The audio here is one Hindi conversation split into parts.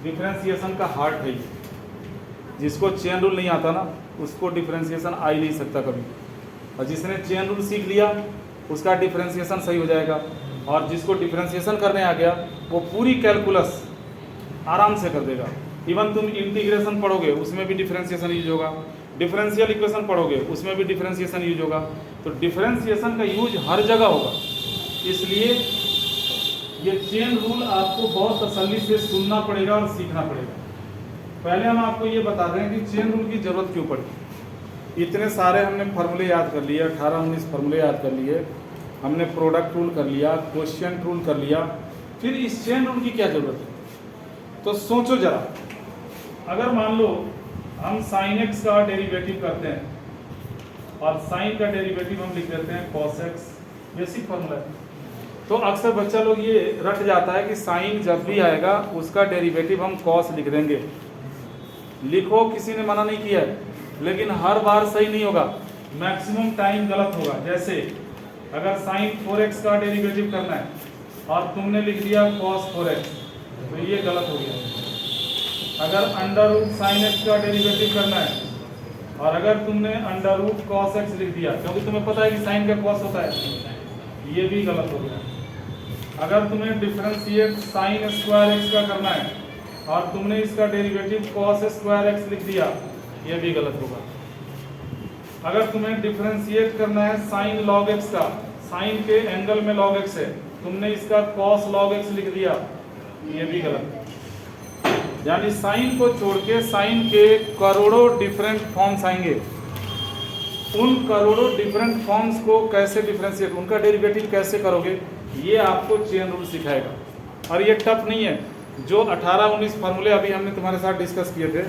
डिफरेंशिएशन का हार्ट है ये। जिसको चेन रूल नहीं आता ना उसको डिफरेंशिएशन आ ही नहीं सकता कभी, और जिसने चेन रूल सीख लिया उसका डिफरेंशिएशन सही हो जाएगा। और जिसको डिफरेंशिएशन करने आ गया वो पूरी कैलकुलस आराम से कर देगा। इवन तुम इंटीग्रेशन पढ़ोगे उसमें भी डिफरेंशिएशन यूज होगा, डिफरेंशियल इक्वेशन पढ़ोगे उसमें भी डिफरेंशिएशन यूज होगा। तो डिफरेंशिएशन का यूज हर जगह होगा, इसलिए ये चेन रूल आपको बहुत तसल्ली से सुनना पड़ेगा और सीखना पड़ेगा। पहले हम आपको ये बता रहे हैं कि चेन रूल की ज़रूरत क्यों पड़ी। इतने सारे हमने फार्मूले याद कर लिए, 18-19 फार्मूले याद कर लिए, हमने प्रोडक्ट रूल कर लिया, क्वोशिएंट रूल कर लिया, फिर इस चेन रूल की क्या ज़रूरत है। तो सोचो ज़रा, अगर मान लो हम sin x का डेरिवेटिव करते हैं और sin का डेरिवेटिव हम लिख देते हैं cos x, बेसिक फार्मूला है। तो अक्सर बच्चा लोग ये रट जाता है कि sin जब भी आएगा उसका डेरिवेटिव हम cos लिख देंगे। लिखो, किसी ने मना नहीं किया है, लेकिन हर बार सही नहीं होगा, मैक्सिमम टाइम गलत होगा। जैसे अगर sin 4x का डेरिवेटिव करना है और तुमने लिख दिया cos 4x, तो ये गलत हो गया। अगर अंडर रूट sin x का डेरिवेटिव करना है और अगर तुमने अंडर रूट cos x लिख दिया, क्योंकि तुम्हें पता है कि sin का cos होता है, ये भी गलत हो गया। अगर तुम्हें डिफरेंशिएट sin स्क्वायर x का करना है और तुमने इसका डेरिवेटिव cos स्क्वायर x लिख दिया, ये भी गलत होगा। अगर तुम्हें डिफरेंशिएट करना है sin log x का, sin के एंगल में log x है, तुमने इसका cos log x लिख दिया, ये भी गलत है। यानी साइन को छोड़ के साइन के करोड़ों डिफरेंट फॉर्म्स आएंगे। उन करोड़ों डिफरेंट फॉर्म्स को कैसे डिफरेंशिएट, उनका डेरिवेटिव कैसे करोगे, ये आपको चेन रूल सिखाएगा। और ये टफ नहीं है। जो 18-19 फार्मूले अभी हमने तुम्हारे साथ डिस्कस किए थे,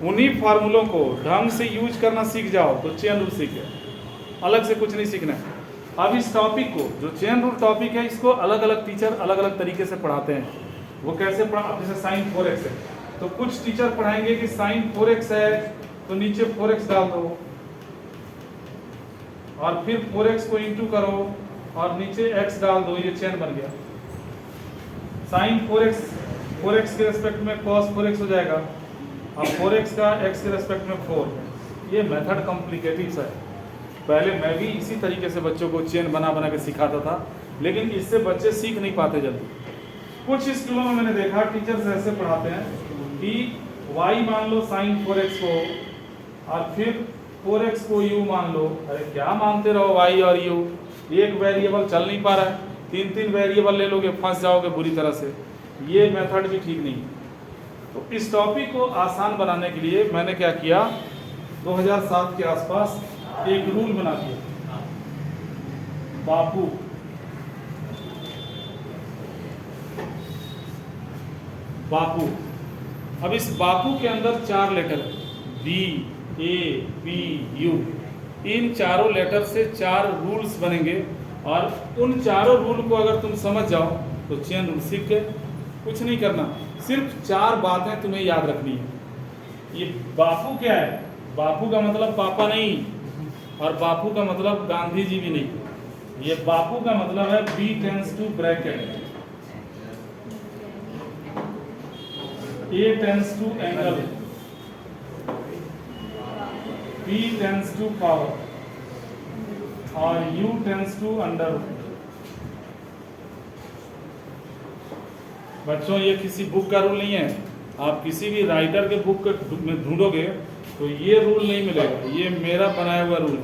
उन्हीं फार्मूलों को ढंग से यूज करना सीख जाओ तो चेन रूल सीख गए, अलग से कुछ नहीं सीखना है। अब इस टॉपिक को, जो चेन रूल टॉपिक है, इसको अलग अलग टीचर अलग अलग तरीके से पढ़ाते हैं। वो कैसे पढ़ा, जैसे sin 4x है तो कुछ टीचर पढ़ाएंगे कि sin 4x है तो नीचे 4x डाल दो और फिर 4x को इंटू करो और नीचे x डाल दो, ये चेन बन गया। sin 4x के रेस्पेक्ट में cos 4x हो जाएगा और 4x का x के रेस्पेक्ट में 4। ये मेथड कॉम्प्लिकेटेड सा है। पहले मैं भी इसी तरीके से बच्चों को चेन बना बना के सिखाता था, लेकिन इससे बच्चे सीख नहीं पाते जल्दी। कुछ स्कूलों में मैंने देखा टीचर्स ऐसे पढ़ाते हैं कि y मान लो sin 4x को और फिर 4x को u मान लो। अरे क्या मानते रहो y और u, एक वेरिएबल चल नहीं पा रहा है, 3-3 वेरिएबल ले लोगे, फंस जाओगे बुरी तरह से। ये मेथड भी ठीक नहीं। तो इस टॉपिक को आसान बनाने के लिए मैंने क्या किया, 2007 के आसपास एक रूल बना दिया, बापू। बापू, अब इस बापू के अंदर 4 लेटर है, B, A, P, U। इन चारों लेटर से 4 रूल्स बनेंगे और उन चारों रूल को अगर तुम समझ जाओ तो चेन रूल सीख गए। कुछ नहीं करना, सिर्फ 4 बातें तुम्हें याद रखनी है। ये बापू क्या है, बापू का मतलब पापा नहीं, और बापू का मतलब गांधी जी भी नहीं। ये बापू का मतलब है B tends to bracket, A tends to angle, P tends to power और U tends to under root. बच्चों, ये किसी बुक का रूल नहीं है। आप किसी भी राइटर के बुक में ढूंढोगे तो ये रूल नहीं मिलेगा, ये मेरा बनाया हुआ रूल है,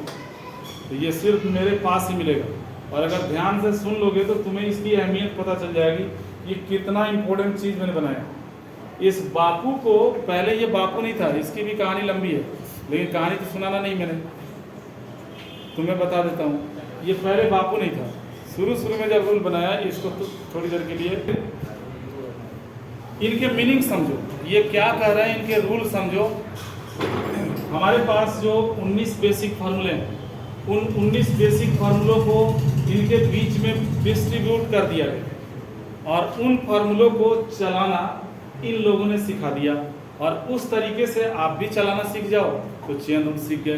तो ये सिर्फ मेरे पास ही मिलेगा। और अगर ध्यान से सुन लोगे तो तुम्हें इसकी अहमियत पता चल जाएगी, ये कितना इंपॉर्टेंट चीज़ मैंने बनाया। इस बापू को, पहले ये बापू नहीं था, इसकी भी कहानी लंबी है, लेकिन कहानी तो सुनाना नहीं, मैंने तुम्हें बता देता हूँ। ये पहले बापू नहीं था, शुरू में जब रूल बनाया इसको, तो थोड़ी देर के लिए इनके मीनिंग समझो, ये क्या कह रहे हैं, इनके रूल समझो। हमारे पास जो 19 बेसिक फार्मूले हैं, उन 19 बेसिक फार्मूलों को इनके बीच में डिस्ट्रीब्यूट कर दिया गया और उन फार्मूलों को चलाना इन लोगों ने सिखा दिया। और उस तरीके से आप भी चलाना सीख जाओ तो चेन रूल सीख गए।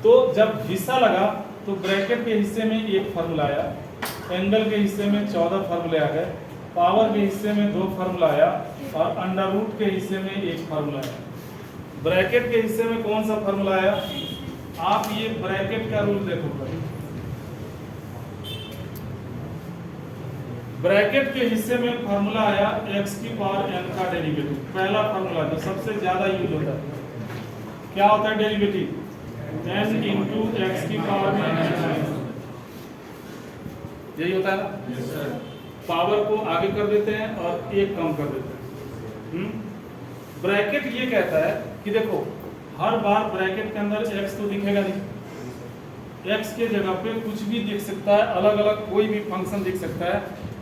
तो जब हिस्सा लगा तो ब्रैकेट के हिस्से में 1 फार्मूला आया, एंगल के हिस्से में 14 फार्मूले आ गए पावर के हिस्से में 2 फार्मूला आया और अंडर रूट के हिस्से में 1 फार्मूला आया। ब्रैकेट के हिस्से में कौन सा फार्मूला आया? आप ये ब्रैकेट का रूल देखो। ब्रैकेट के हिस्से में फार्मूला आया x की पावर n का डेरिवेटिव। पहला फार्मूला जो सबसे ज्यादा यूज होता है, क्या होता है डेरिवेटिव? n इंटू एक्स की पावर में n, यही होता है ना। पावर को आगे कर देते हैं और एक कम कर देते हैं। ब्रैकेट ये कहता है कि देखो हर बार ब्रैकेट के अंदर x तो दिखेगा नहीं, x के जगह पे कुछ भी दिख सकता है, अलग अलग कोई भी फंक्शन दिख सकता है,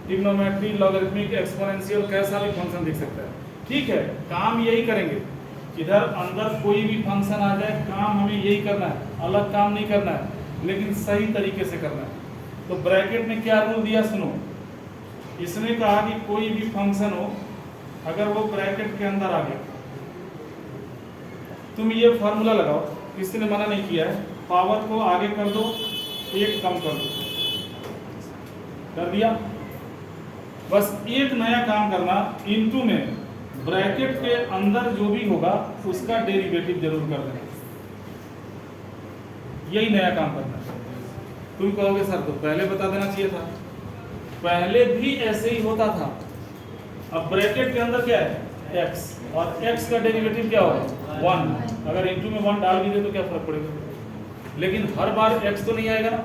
ट्रिग्नोमेट्री, लॉगरिथमिक, एक्सपोनेंशियल, कैसा भी फंक्शन दिख सकता है। ठीक है, काम यही करेंगे, इधर अंदर कोई भी फंक्शन आ जाए, काम हमें यही करना है, अलग काम नहीं करना है, लेकिन सही तरीके से करना है। तो ब्रैकेट ने क्या रूल दिया सुनो, इसने कहा कि कोई भी फंक्शन हो अगर वो ब्रैकेट के अंदर आ गया, तुम ये फार्मूला लगाओ, किसी ने मना नहीं किया है, पावर को आगे कर दो, एक कम कर दो, कर दिया। बस एक नया काम करना, इनटू में ब्रैकेट के अंदर जो भी होगा उसका डेरिवेटिव जरूर कर देना, यही नया काम करना है। तुम कहोगे सर तो पहले बता देना चाहिए था, पहले भी ऐसे ही होता था। अब ब्रैकेट के अंदर क्या है? x, और x का डेरिवेटिव क्या होगा? 1। अगर इनटू में 1 डाल भी दे तो क्या फर्क पड़ेगा? लेकिन हर बार x तो नहीं आएगा ना।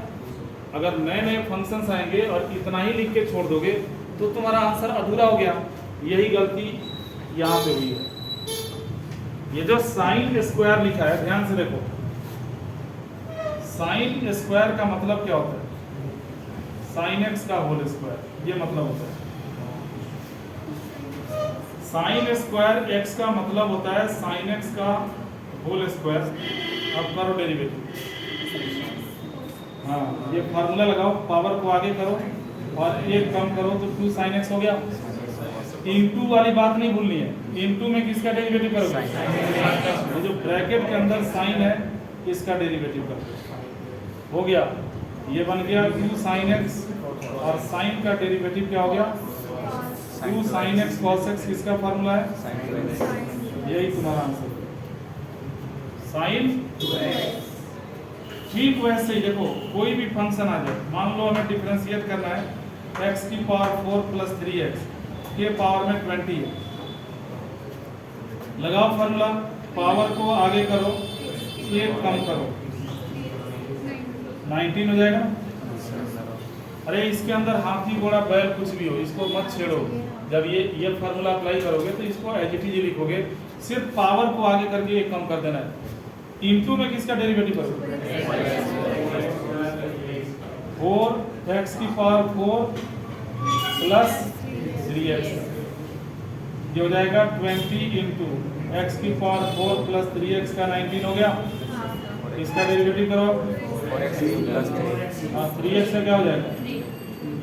अगर नए नए फंक्शंस आएंगे और इतना ही लिख के छोड़ दोगे तो तुम्हारा आंसर अधूरा हो गया। यही गलती यहाँ पे हुई है। ये जो साइन स्क्वायर लिखा है, ध्यान से देखो, साइन स्क्वायर का मतलब क्या होता है? साइन एक्स का होल स्क्वायर, ये मतलब होता है। साइन स्क्वायर एक्स का मतलब होता है साइन एक्स का होल स्क्वायर। अब करो डेरिवेटिव, हाँ ये फार्मूला लगाओ, पावर को आगे करो और एक कम करो तो 2 साइन एक्स हो गया। इनटू वाली बात नहीं भूलनी है, इनटू में किसका डेरिवेटिव करोगे? ये जो ब्रैकेट के अंदर साइन है इसका डेरिवेटिव करो, हो गया। ये बन गया 2 साइन एक्स और साइन का डेरिवेटिव क्या हो गया? 2 साइन एक्स कॉस एक्स। किसका फार्मूला है? यही तुम्हारा आंसर साइन। ठीक वैसे ही देखो, कोई भी फंक्शन आ जाए, मान लो हमें डिफरेंशिएट करना है, x की पावर 4 प्लस 3x के पावर में 20 है। लगाओ फार्मूला, पावर को आगे करो, एक कम करो, 19 हो जाएगा। अरे इसके अंदर हाथी घोड़ा बैल कुछ भी हो, इसको मत छेड़ो। जब ये फार्मूला अप्लाई करोगे तो इसको एज इट इज लिखोगे, सिर्फ पावर को आगे करके एक कम कर देना है। इनटू में किसका डेरिवेटिव करोगे? 4x की पावर 4 प्लस 3x, ये हो जाएगा 20 इंटू एक्स की पावर 4 प्लस 3x का 19 हो गया। इसका डेरिवेटिव करो, 3x का क्या हो जाएगा?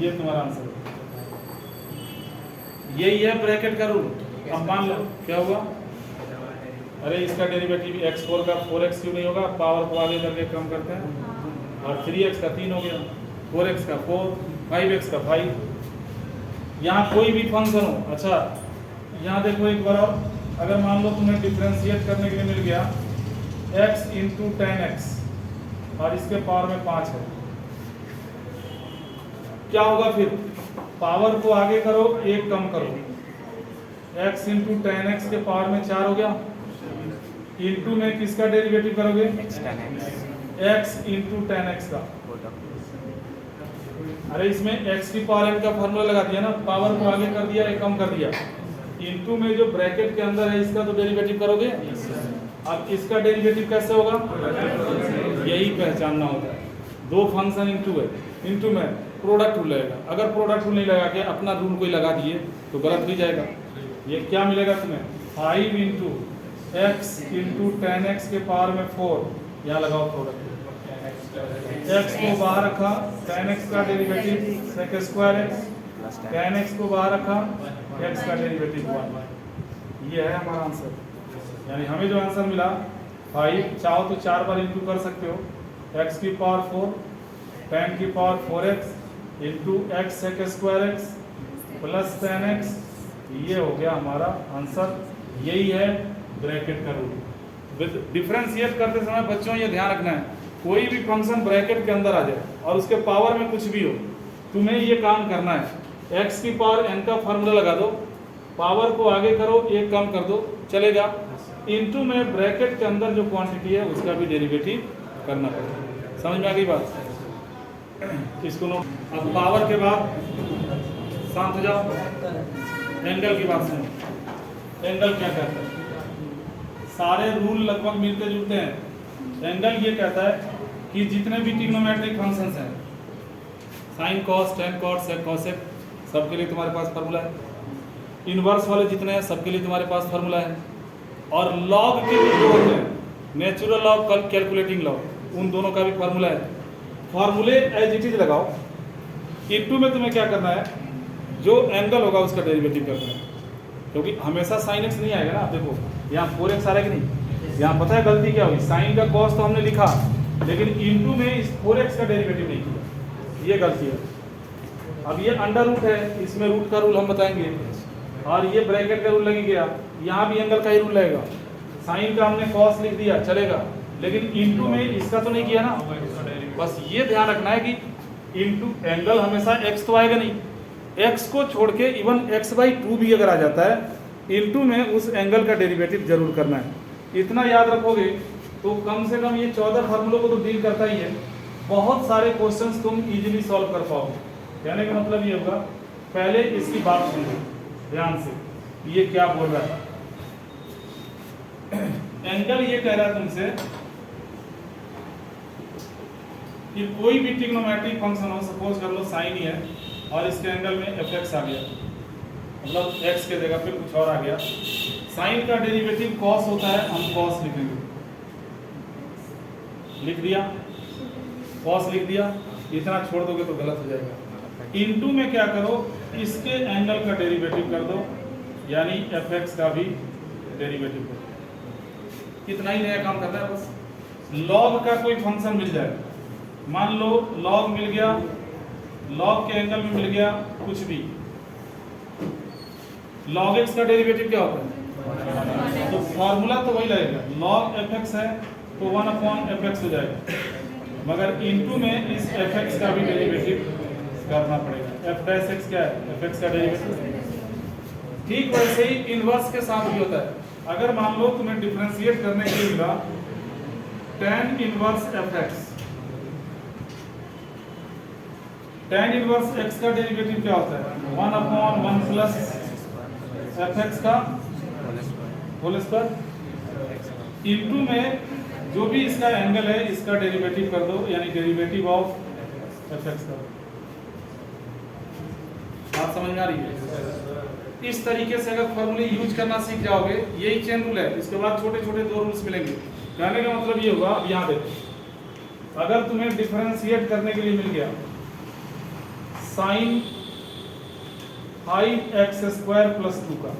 ये तुम्हारा आंसर। यही है ब्रैकेट का रूल। अब मान लो क्या हुआ, अरे इसका डेरिवेटिव x4 का 4x क्यों नहीं होगा? पावर को आगे करके कम करते हैं और 3x का 3 हो गया, 4x का 4, 5x का 5। यहाँ कोई भी फंक्शन हो, अच्छा यहाँ देखो एक बार और, अगर मान लो तुम्हें डिफरेंशिएट करने के लिए मिल गया x इंटू 10x और इसके पावर में 5 है, क्या होगा फिर? पावर को आगे करो, एक कम करो, x इंटू 10x के पावर में 4 हो गया। इंटू में किसका डेरिवेटिव करोगे? x इंटू 10x का। अरे इसमें x की पावर n का फॉर्मूला लगा दिया ना, पावर को आगे कर दिया, एक कम कर दिया। इंटू में जो ब्रैकेट के अंदर है इसका तो डेरिवेटिव करोगे। अब इसका डेरिवेटिव कैसे होगा? यही पहचानना होता है। दो फंक्शन इंटू है, इंटू में प्रोडक्ट रूल लगेगा। अगर प्रोडक्ट रूल नहीं लगा के अपना रूल कोई लगा दिए तो गलत भी जाएगा। ये क्या मिलेगा तुम्हें? 5 इंटू एक्स इंटू 10x के पावर में 4, यहाँ लगाओ प्रोडक्ट, x को बाहर रखा, 10x का derivative sec square x, 10x को बाहर रखा, x का डेरिवेटिव 1। ये है हमारा आंसर। यानी हमें जो आंसर मिला 5, चाहो तो 4 बार इंटू कर सकते हो, x की पावर 4, 10 की power 4x into x sec square x, plus 10x, ये हो गया हमारा आंसर। यही है ब्रैकेट का रूल। विद डिफरेंशिएट करते समय बच्चों ये ध्यान रखना है, कोई भी फंक्शन ब्रैकेट के अंदर आ जाए और उसके पावर में कुछ भी हो, तुम्हें ये काम करना है, x की पावर n का फार्मूला लगा दो, पावर को आगे करो, एक कम कर दो, चलेगा। इनटू में ब्रैकेट के अंदर जो क्वांटिटी है उसका भी डेरिवेटिव करना पड़ेगा। समझ में आ गई बात? इसको नोट। अब पावर के बाद शांत हो जाओ, एंगल की बात सुनो। एंगल क्या कहता है? सारे रूल लगभग मिलते जुलते हैं। एंगल ये कहता है कि जितने भी ट्रिग्नोमेट्रिक फंक्शंस हैं, sine cos tan cot sec cosec, सबके लिए तुम्हारे पास फार्मूला है। इनवर्स वाले जितने हैं सबके लिए तुम्हारे पास फार्मूला है। और लॉग के भी दो होते हैं, नेचुरल लॉग, कैलकुलेटिंग लॉग, उन दोनों का भी फार्मूला है। फार्मूले एज इट इज लगाओ, इनटू में तुम्हें क्या करना है, जो एंगल होगा उसका डेरिवेटिव करना है, क्योंकि हमेशा साइन एक्स नहीं आएगा ना। देखो यहाँ 4x आ रहा है कि नहीं, यहाँ पता है गलती क्या हुई, साइन का कॉस तो हमने लिखा लेकिन इनटू में इस 4x का डेरिवेटिव नहीं किया, ये गलती है। अब ये अंडर रूट है, इसमें रूट का रूल हम बताएंगे, और ये ब्रैकेट का रूल लग गया, यहाँ भी एंगल का ही रूल लगेगा। साइन का हमने कॉस लिख दिया, चलेगा, लेकिन इनटू में इसका तो नहीं किया ना। बस ये ध्यान रखना है कि इनटू एंगल हमेशा x तो आएगा नहीं, x को छोड़ के इवन x/2 भी अगर आ जाता है, इनटू में उस एंगल का डेरिवेटिव जरूर करना है। इतना याद रखोगे तो कम से कम ये 14 फार्मूलों को तो डील करता ही है, बहुत सारे क्वेश्चंस तुम इजीली सॉल्व कर पाओगे। कहने का मतलब ये होगा, पहले इसकी बात सुनो ध्यान से, ये क्या बोल रहा है। एंगल ये कह रहा है तुमसे कि कोई भी ट्रिग्नोमेट्रिक फंक्शन हो, सपोज कर लो साइन ही है और इसके एंगल में fx आ गया, मतलब x के जगह पे कुछ और आ गया। साइन का डेरिवेटिव cos होता है, हम cos लिखेंगे, लिख दिया, cos लिख दिया, इतना छोड़ दोगे तो गलत हो जाएगा। इनटू में क्या करो, इसके एंगल का डेरिवेटिव कर दो, यानी fx का भी डेरिवेटिव कर दो। कितना ही नया काम करना है बस। लॉग का कोई फंक्शन मिल जाए, मान लो लॉग मिल गया, लॉग के एंगल में मिल गया कुछ भी, log x का डेरिवेटिव क्या होता है, तो फॉर्मूला तो वही लगेगा, log fx है तो 1/fx हो जाएगा, मगर इनटू में इस fx का भी डेरिवेटिव करना पड़ेगा। f' क्या है, fx का डेरिवेटिव। ठीक वैसे ही इनवर्स के साथ भी होता है। अगर मान लो तुम्हें डिफरेंशिएट करने के लिए मिला tan inverse fx, tan inverse x का डेरिवेटिव क्या होता है, 1/1 प्लस fx का होल स्क्वायर, इनटू में जो भी इसका एंगल है इसका डेरिवेटिव कर दो, यानी डेरिवेटिव ऑफ fx का। बात समझ में आ रही है? इस तरीके से अगर फॉर्मूले यूज करना सीख जाओगे, यही चेन रूल है, इसके बाद छोटे छोटे 2 रूल्स मिलेंगे। कहने का मतलब ये होगा, अब यहाँ देखो, अगर तुम्हें डिफरेंशिएट करने के लिए मिल गया साइन 5x² प्लस 2 का,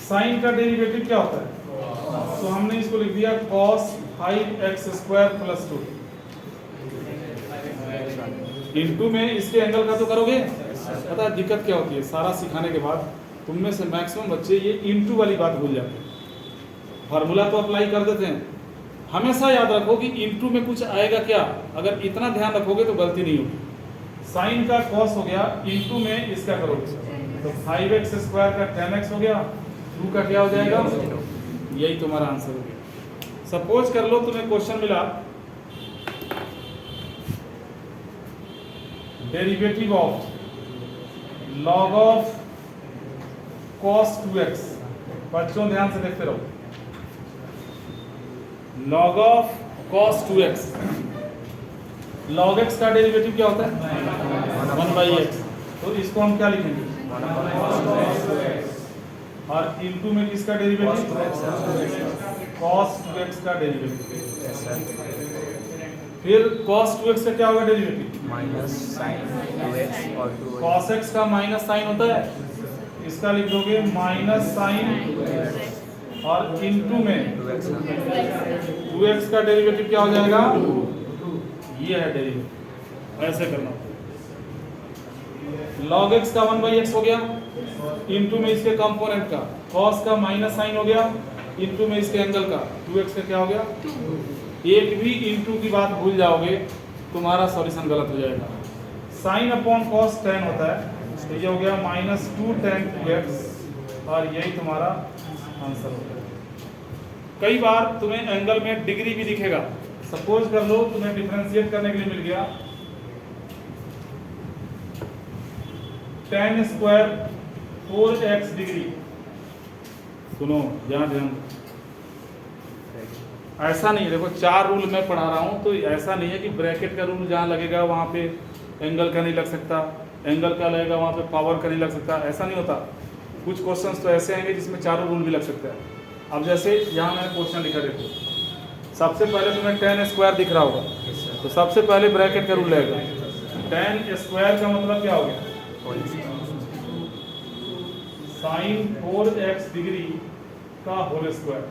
साइन का डेरिवेटिव क्या होता है, तो हमने इसको लिख दिया cos 5x² प्लस 2, इनटू में इसके एंगल का तो करोगे। पता है दिक्कत क्या होती है, सारा सिखाने के बाद तुम में से मैक्सिमम बच्चे ये इनटू वाली बात भूल जाते हैं। फार्मूला तो अप्लाई कर देते हैं, हमेशा याद रखो कि इनटू में कुछ आएगा क्या, अगर इतना ध्यान रखोगे तो गलती नहीं होगी। साइन का cos हो गया, इनटू में इसका करोगे तो 5x² का tan x हो गया, 2 का क्या हो जाएगा, यही तुम्हारा आंसर हो गया। सपोज कर लो तुम्हें क्वेश्चन मिला derivative of log of cos 2x, बच्चों ध्यान से देखते रहो, log of cos 2x, log x का डेरिवेटिव क्या होता है, 1/x, तो इसको हम क्या लिखेंगे, और इनटू में किसका डेरिवेटिव, cos 2x का डेरिवेटिव, फिर cos 2x का क्या होगा डेरिवेटिव, माइनस साइन 2x और 2 cos x का माइनस साइन होता है, इसका लिख दोगे माइनस साइन, और इनटू में 2x का डेरिवेटिव क्या हो जाएगा, ये है डेरिवेटिव। ऐसे करना, log x का 1/x हो गया, इनटू में इसके कंपोनेंट का cos का माइनस साइन हो गया, इनटू में इसके एंगल का 2x का क्या हो गया 2। एक भी इनटू की बात भूल जाओगे तुम्हारा सॉल्यूशन गलत हो जाएगा। साइन अपॉन cos tan होता है, तो ये हो गया -2 tan 2x और यही तुम्हारा आंसर होगा। कई बार तुम्हें एंगल में डिग्री भी दिखेगा। सपोज कर लो तुम्हें डिफरेंशिएट करने के लिए मिल गया tan स्क्वायर 4x डिग्री। सुनो ध्यान ध्यान, ऐसा नहीं, देखो 4 रूल मैं पढ़ा रहा हूँ, तो ऐसा नहीं है कि ब्रैकेट का रूल जहाँ लगेगा वहाँ पे एंगल का नहीं लग सकता, एंगल का लगेगा वहाँ पे पावर का नहीं लग सकता, ऐसा नहीं होता। कुछ क्वेश्चंस तो ऐसे आएंगे जिसमें चारों रूल भी लग सकता है। अब जैसे यहाँ मैंने क्वेश्चन लिखा, देखो सबसे पहले तुम्हें tan स्क्वायर दिख रहा होगा, तो सबसे पहले ब्रैकेट का रूल लगेगा। tan स्क्वायर का मतलब क्या हो गया sin 4x डिग्री का होल स्क्वायर,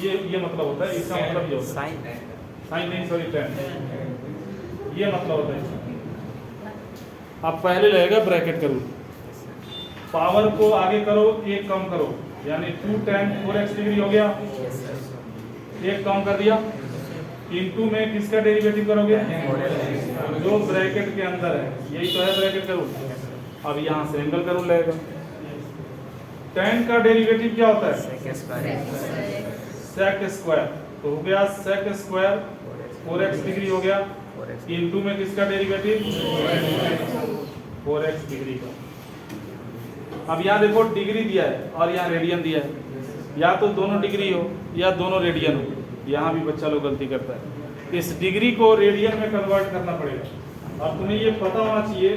ये मतलब होता है। इसका मतलब ये होता है साइन नहीं सॉरी tan, ये मतलब होता है। अब पहले लगेगा ब्रैकेट का रूल, पावर को आगे करो एक कम करो, यानी 2 tan 4x डिग्री हो गया, एक कम कर दिया, इनटू में किसका डेरिवेटिव करोगे जो ब्रैकेट के अंदर है, यही तो है ब्रैकेट का रूल। अब यहाँ से एंगल का रूल लगेगा। tan का डेरिवेटिव क्या होता है sec स्क्वायर, तो हो गया sec स्क्वायर 4x डिग्री हो गया, इनटू में किसका डेरिवेटिव 4x डिग्री का। अब यहाँ देखो डिग्री दिया है और यहाँ रेडियन दिया है, या तो दोनों डिग्री हो या दोनों रेडियन हो। यहाँ भी बच्चा लोग गलती करता है, इस डिग्री को रेडियन में कन्वर्ट करना पड़ेगा। अब तुम्हें ये पता होना चाहिए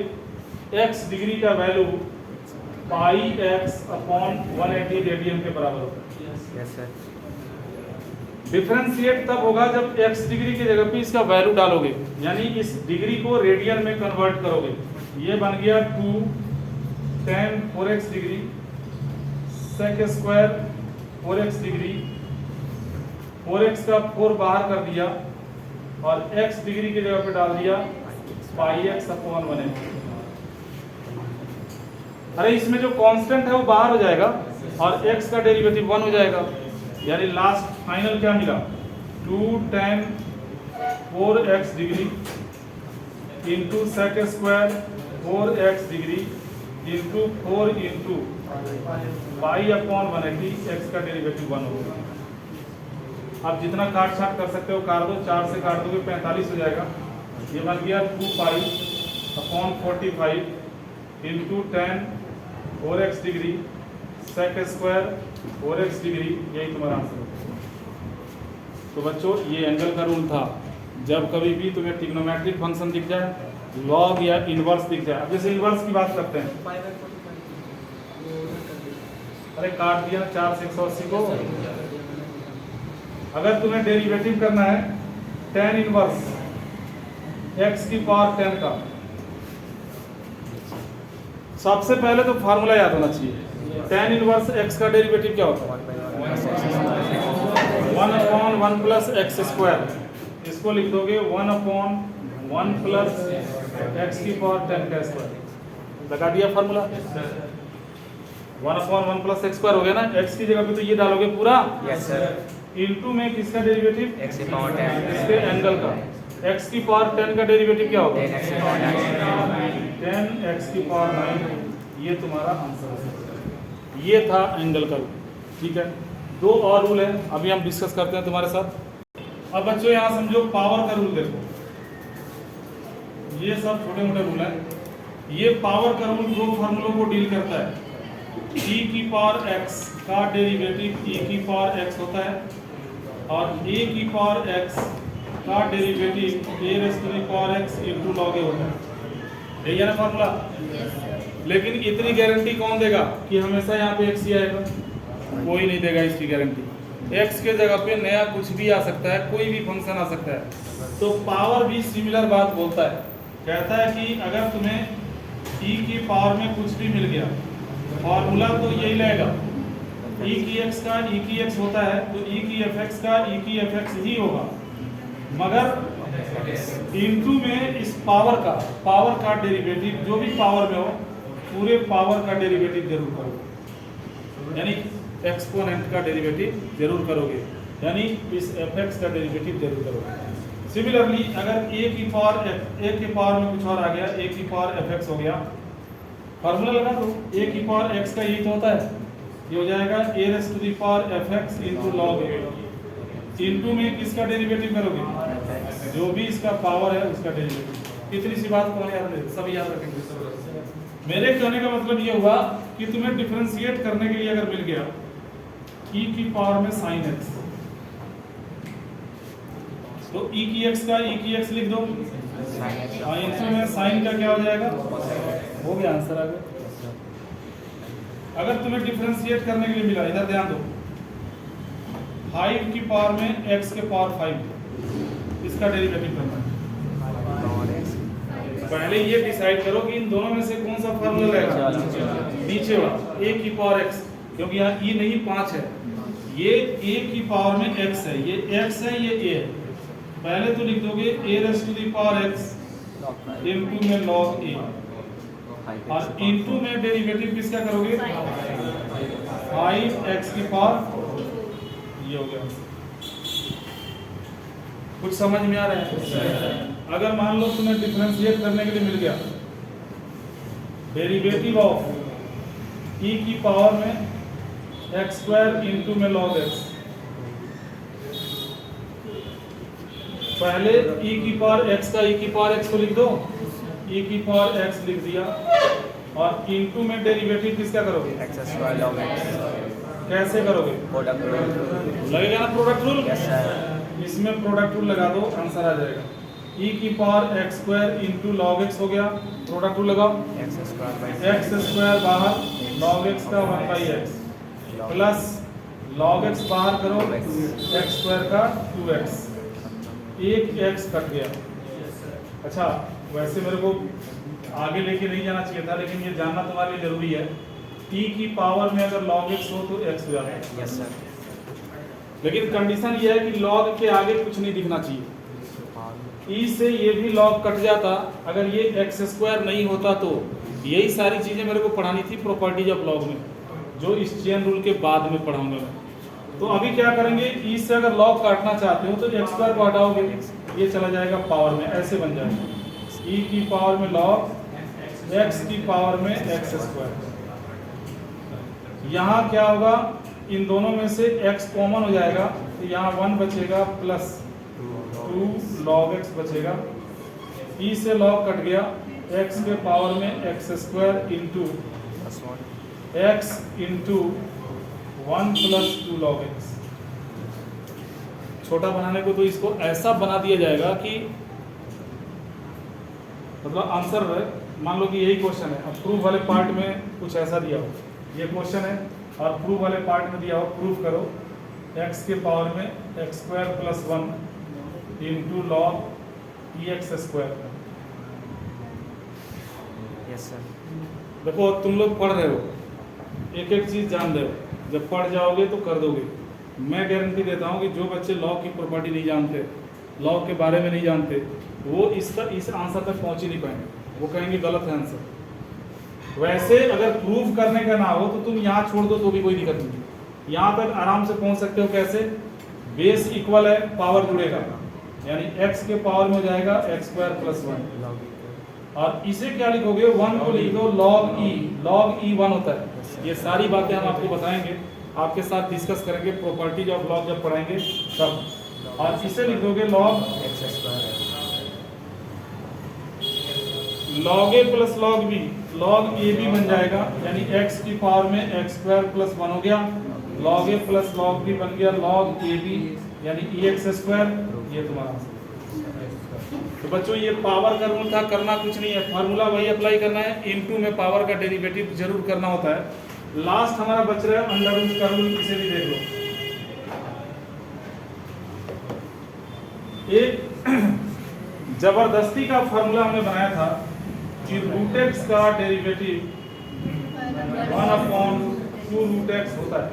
x डिग्री का value pi x upon 180 radian के बराबर होता है। डिफरेंशिएट तब होगा जब x डिग्री की जगह पे इसका वैल्यू डालोगे, यानी इस डिग्री को रेडियन में कन्वर्ट करोगे। ये बन गया 2 tan 4x degree sec square 4x degree, 4x का 4 बाहर कर दिया और x डिग्री की जगह पे डाल दिया पाई x अपॉन 180। अरे इसमें जो कांस्टेंट है वो बाहर हो जाएगा और x का डेरिवेटिव 1 हो जाएगा, यानी लास्ट फाइनल क्या मिला 2 tan 4x degree into sec square 4x degree into 4 into pi upon 180, x का डेरिवेटिव 1 होगा। आप जितना काट छाट कर सकते हो काट दो, 4 से काट दोगे 45 हो जाएगा। ये बन गया 2 pi upon 45 into tan 4x degree sec square 4x degree, यही तुम्हारा आंसर होगा। तो बच्चों ये एंगल का रूल था। जब कभी भी तुम्हें ट्रिग्नोमेट्रिक फंक्शन दिख जाए, लॉग या इनवर्स दिख जाए, अब जैसे इनवर्स की बात करते हैं, अरे काट दिया 4 से 180 को। अगर तुम्हें डेरिवेटिव करना है tan इनवर्स x की पावर 10 का, सबसे पहले तो फार्मूला याद होना चाहिए। tan इनवर्स x का डेरिवेटिव क्या होता है 1/1 प्लस एक्स स्क्वायर, इसको लिख दोगे 1/1 प्लस एक्स की पावर 10 का स्क्वायर। लगा दिया फार्मूला 1/1 प्लस एक्स स्क्वायर हो गया ना। x की जगह पे तो ये डालोगे पूरा, यस सर, इनटू में किसका डेरिवेटिव x की पावर 10, इसके एंगल का। x की पावर 10 का डेरिवेटिव क्या होगा 10x की पावर 9, 10x की पावर 9। ये तुम्हारा आंसर है। ये था एंगल का रूल, ठीक है। 2 और रूल है, अभी हम डिस्कस करते हैं तुम्हारे साथ। अब बच्चों यहाँ समझो पावर का रूल देखो, ये सब छोटे मोटे रूल हैं। ये पावर का रूल 2 फॉर्मूलों को डील करता है। e की पावर x का डेरिवेटिव e की पावर x होता है और a की पावर x का derivative a raise to the power x into log a होता है। यही है ना फॉर्मूला। लेकिन इतनी गारंटी कौन देगा कि हमेशा यहाँ पे x ही आएगा? कोई नहीं देगा इसकी गारंटी। x के जगह पे नया कुछ भी आ सकता है, कोई भी फंक्शन आ सकता है। तो पावर भी सिमिलर बात बोलता है, कहता है कि अगर तुम्हें e की पावर में कुछ भी मिल गया, फॉर्मूला तो यही रहेगा e की x का e की x होता है, तो e की fx का e की fx ही होगा। मगर इनटू में इस पावर का डेरिवेटिव, जो भी पावर में हो पूरे पावर का डेरिवेटिव जरूर करोगे, यानी एक्सपोनेंट का डेरिवेटिव जरूर करोगे, यानी इस fx का डेरिवेटिव जरूर करोगे। सिमिलरली अगर a की पावर में कुछ और आ गया, a की पावर fx हो गया, फार्मूला लगा दो, a की पावर x का यही तो होता है, ये हो जाएगा a raise to the power fx into log a। Into में किसका डेरिवेटिव करोगे, जो भी इसका पावर है उसका डेरिवेटिव। कितनी सी बात कौन याद रहे, सब याद रखेंगे। मेरे कहने का मतलब ये हुआ कि तुम्हें डिफरेंशिएट करने के लिए अगर मिल गया e की पावर में sin x, तो e की x लिख दो, इनटू में sin का क्या हो जाएगा, हो गया, आंसर आ गया। अगर तुम्हें डिफरेंशिएट करने के लिए मिला, इधर ध्यान दो, 5 की पावर में x के पावर 5, इसका डेरिवेटिव करना है। पहले ये डिसाइड करो कि इन दोनों में से कौन सा फार्मूला रहेगा, नीचे वाला a की पावर x, क्योंकि यहाँ e नहीं 5 है, ये a की पावर में x है, ये x है, ये a है। पहले तो लिख दोगे a raise to the power x into में log a, और इनटू में डेरिवेटिव किसका करोगे, 5x की पावर, ये हो गया। कुछ समझ में आ रहा है? अगर मान लो तुम्हें डिफरेंशिएट करने के लिए मिल गया डेरिवेटिव ऑफ e की पावर में x स्क्वायर इनटू में log x, पहले e की पावर x का e की पावर x को लिख दो, e की पावर x लिख दिया, और इनटू में डेरिवेटिव किसका करोगे, x स्क्वायर log x, कैसे करोगे, प्रोडक्ट रूल लगेगा ना प्रोडक्ट रूल, यस सर, इसमें प्रोडक्ट रूल लगा दो, आंसर आ जाएगा। e की power x square into log x हो गया, प्रोडक्ट रूल लगाओ, x square by x square बाहर, log x का 1/x प्लस log x बाहर करो, x स्क्वायर का 2x, एक x कट गया। अच्छा, वैसे मेरे को आगे लेके नहीं जाना चाहिए था, लेकिन ये जानना तुम्हारे लिए जरूरी है, e की पावर में अगर log x हो तो x हो जाता है, यस सर, लेकिन कंडीशन ये है कि log के आगे कुछ नहीं दिखना चाहिए। e से ये भी log कट जाता, अगर ये x स्क्वायर नहीं होता तो यही सारी चीजें मेरे को पढ़ानी थी प्रॉपर्टीज ऑफ log में, जो इस चेन रूल के बाद में पढ़ाऊंगा मैं। तो अभी क्या करेंगे, e से अगर log काटना चाहते हो तो x स्क्वायर को हटाओगे, ये चला जाएगा पावर में, ऐसे बन जाएगा e की पावर में log x की पावर में x स्क्वायर। यहाँ क्या होगा, इन दोनों में से x कॉमन हो जाएगा, तो यहाँ 1 बचेगा प्लस 2 log x बचेगा, e से log कट गया, x के पावर में x square into x into 1 plus 2 log x। छोटा बनाने को तो इसको ऐसा बना दिया जाएगा कि मतलब आंसर मान लो कि यही क्वेश्चन है, अब प्रूफ वाले पार्ट में कुछ ऐसा दिया हो, ये क्वेश्चन है और प्रूफ वाले पार्ट में दिया हो, प्रूफ करो x के पावर में x square plus 1 into log ex square. Yes sir, देखो तुम लोग पढ़ रहे हो, एक एक चीज़ जान रहे हो, जब पढ़ जाओगे तो कर दोगे। मैं गारंटी देता हूँ कि जो बच्चे लॉ की प्रॉपर्टी नहीं जानते, लॉ के बारे में नहीं जानते, वो इस आंसर तक पहुँच ही नहीं पाएंगे, वो कहेंगे गलत है आंसर। वैसे अगर प्रूफ करने का ना हो तो तुम यहाँ छोड़ दो तो भी कोई दिक्कत नहीं, यहाँ तक आराम से पहुँच सकते हो। कैसे, बेस इक्वल है, पावर जुड़ेगा, यानी x के पावर में हो जाएगा x स्क्वायर प्लस 1, और इसे क्या लिखोगे, 1 को लिख दो log e 1 होता है। ये सारी बातें हम आपको बताएंगे, आपके साथ डिस्कस करेंगे प्रॉपर्टीज ऑफ लॉग जब पढ़ाएंगे तब। और इसे लिख दोगे log x square, log a plus log b, log a b बन जाएगा, यानी x की पावर में x स्क्वायर प्लस 1 हो गया, log a plus log b बन गया log a b, यानी ex स्क्वायर। ये तुम्हारा तो बच्चों ये पावर का रूल था, करना कुछ नहीं है, फार्मूला वही अप्लाई करना है, इनटू में पावर का डेरिवेटिव जरूर करना होता है। लास्ट हमारा बच रहा है अंडर रूट का रूल, इसे भी देख लो। एक जबरदस्ती का फार्मूला हमने बनाया था कि रूट एक्स का डेरिवेटिव 1/2 रूट एक्स होता है।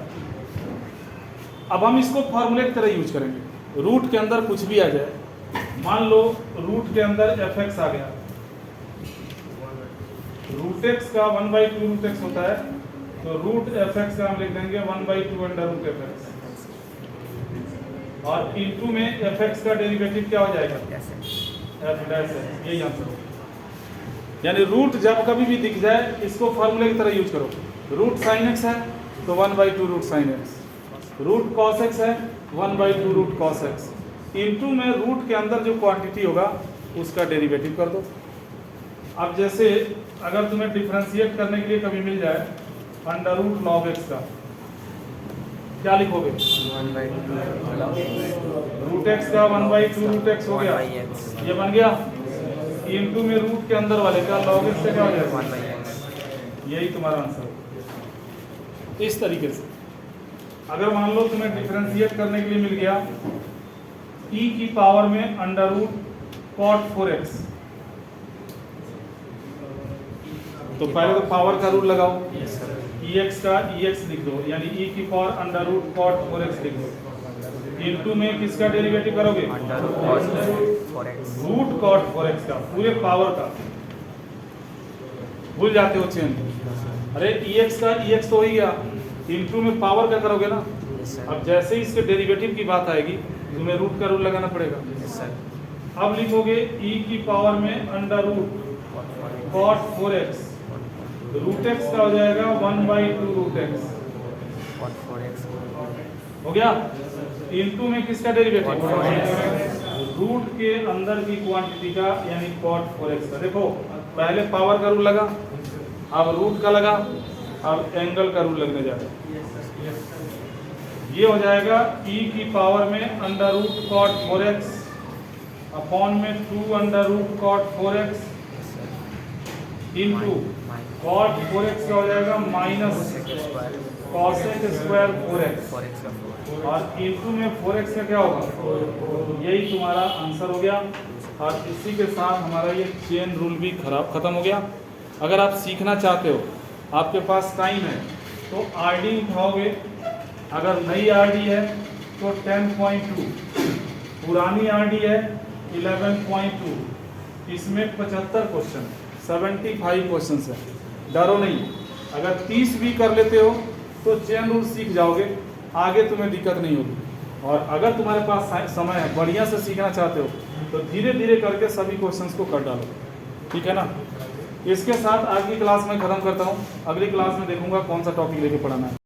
अब हम इसको फार्मूले की तरह यूज करेंगे, रूट के अंदर कुछ भी आ जाए मान लो रूट के अंदर एफ एक्स आ गया, रूट एक्स का 1/2 रूट एक्स होता है, तो रूट एफ एक्स का हम लिख देंगे 1/2 अंडर रूट एफ एक्स, और इनटू में एफ एक्स का डेरिवेटिव क्या हो जाएगा, एफ डैश एक्स, यही आंसर होगा। यानी रूट जब कभी भी दिख जाए इसको फार्मूले की तरह यूज करो। रूट साइन एक्स है तो 1/2 root sine x, root cos x है 1/2 रूट कॉस एक्स, इनटू में रूट के अंदर जो क्वांटिटी होगा उसका डेरिवेटिव कर दो। अब जैसे अगर तुम्हें डिफरेंशिएट करने के लिए कभी मिल जाए अंडर रूट लॉग एक्स का, क्या लिखोगे, 1/2 रूट एक्स का 1/2 रूट एक्स हो गया, 1/x, ये बन गया, इनटू में रूट के अंदर वाले का लॉग एक्स से क्या हो जाएगा, 1/x। यही तुम्हारा आंसर है। इस तरीके से अगर मान लो तुम्हें डिफरेंशिएट करने के लिए मिल गया e की पावर में अंडर रूट cot 4x, तो पहले तो पावर का रूल लगाओ, ex का ex लिख दो, यानी e की power under root cot 4x लिख दो, इनटू में किसका डेरिवेटिव करोगे, under root 4x, root cot 4x का, पूरे पावर का। भूल जाते हो चेन, अरे ex का ex तो हो ही गया, इनटू में पावर का करोगे ना। यस सर, अब जैसे ही इसके डेरिवेटिव की बात आएगी तुम्हें रूट का रूल लगाना पड़ेगा। यस सर, अब लिखोगे e की पावर में under root cot 4x, root x का हो जाएगा 1/2 रूट एक्स, cot 4x, हो गया, इनटू में किसका डेरिवेटिव, 4x, रूट के अंदर की क्वांटिटी का, यानी cot 4x का। देखो पहले पावर का रूल लगा, अब रूट का लगा, अब एंगल का रूल लगने जा रहा है। ये हो जाएगा e की पावर में under root cot 4x upon में 2 under root cot 4x into cot 4x का हो जाएगा minus cosec square 4x, 4x का 4, और इनटू में 4x का क्या होगा, यही तुम्हारा आंसर हो गया। और इसी के साथ हमारा ये चेन रूल भी खत्म हो गया। अगर आप सीखना चाहते हो, आपके पास टाइम है, तो आरडी उठाओगे, अगर नई आरडी है तो 10.2, पुरानी आरडी है 11.2, इसमें 75 क्वेश्चन, 75 क्वेश्चन है। डरो नहीं, अगर 30 भी कर लेते हो तो चेन रूल सीख जाओगे, आगे तुम्हें दिक्कत नहीं होगी। और अगर तुम्हारे पास समय है, बढ़िया से सीखना चाहते हो, तो धीरे धीरे करके सभी क्वेश्चंस को कर डालो, ठीक है ना। इसके साथ आज की क्लास में ख़त्म करता हूँ, अगली क्लास में देखूंगा कौन सा टॉपिक लेके पढ़ाना है।